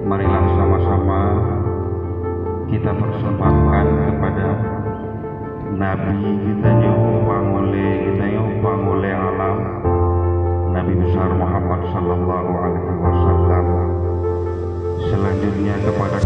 marilah sama-sama kita persembahkan kepada Nabi kita pangole alam, Nabi besar Muhammad sallallahu alaihi wasallam. Selanjutnya kepada